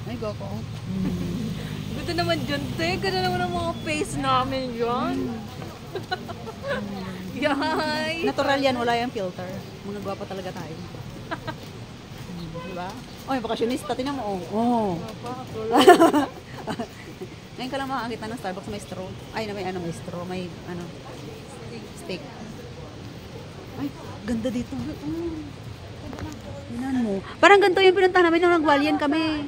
Ay, goko. Ganda naman dyan, te. Ganda naman ang mga face namin yun. Yay! Natural yan, wala yung filter. Mga gwapo talaga tayo. Diba? Oy, bakasyonista, tinan mo. Oh. Ngayon ka lang makakita ng Starbucks may straw. Ay, may straw, may steak. Ay, ganda dito. Tingnan mo. Parang ganito yung pinuntahan namin nung nag-Hualien kami.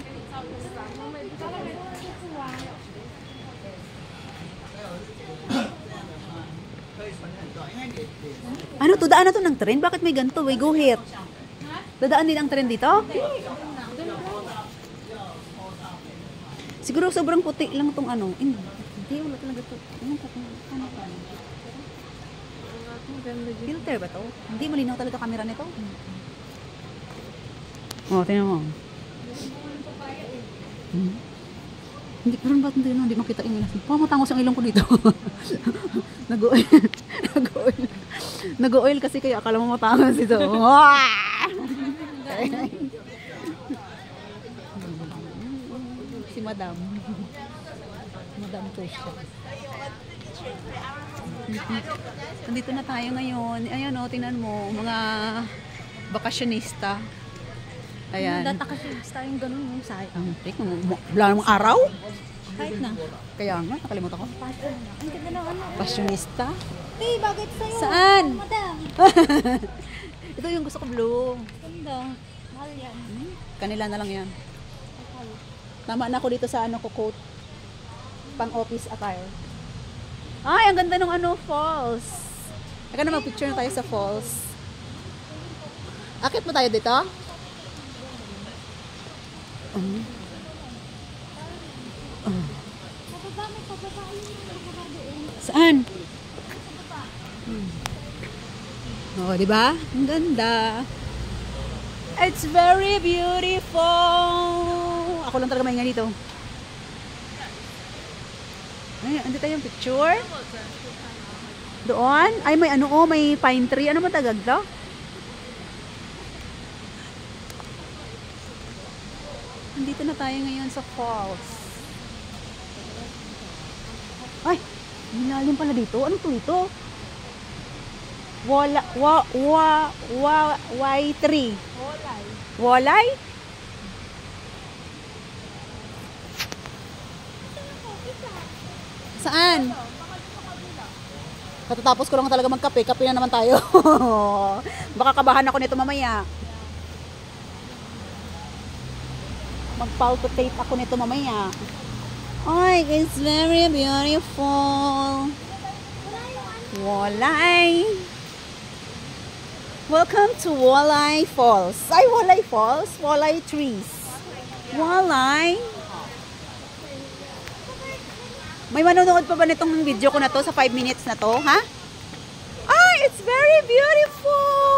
Ano to? Daan na to ng tren? Bakit may ganito? Way, go here. Dadaan din ang tren dito? Siguro sobrang puti lang tong ano. Hindi, wala talaga to. Filter ba to? Hindi, malinaw talaga camera nito. Oh, tingnan mo. Hindi, parang ba't hindi makita yung ilas. Pamatangos ang ilong ko dito. Nag-oil. Nag-oil kasi kaya akala mo matangos ito. Si Madam. Madam Tosha. Nandito na tayo ngayon. Ayan o, tingnan mo. Mga bakasyonista. Ayan. Datakashonista yung ganun yung sayang. Wala namang araw? Kahit na. Kaya nga, nakalimutan ko. Ang ganda ng ano. Pasyonista? Hey, bakit sa'yo? Saan? Madam. Ito yung gusto ko, blue. Ganda. Mahal yan. Kanila na lang yan. Tama na ako dito sa ano ko coat. Pang office attire. Ay, ang ganda ng falls. Teka na mag-picture na tayo sa falls. Akit mo tayo dito? Saan? Oh, di ba? Ang ganda. It's very beautiful. Ako lang talaga maingay dito. Ay, andito tayong picture. Doon? Ay, may may pine tree. Ano matagag to? Andito na tayo ngayon sa falls. Ay, minalim pala dito. Ano to ito? Y3. Walay? Saan? Katatapos ko lang talaga magkape. Kape na naman tayo. Baka kabahan ako nito mamaya. Mag-palpitate ako nito mamaya. Ay, it's very beautiful. Walay. Welcome to Walay Falls. Ay, Walay Falls. Walay Trees. Walay. May manonood pa ba nitong video ko na to sa 5 minutes na to, ha? Ay, it's very beautiful.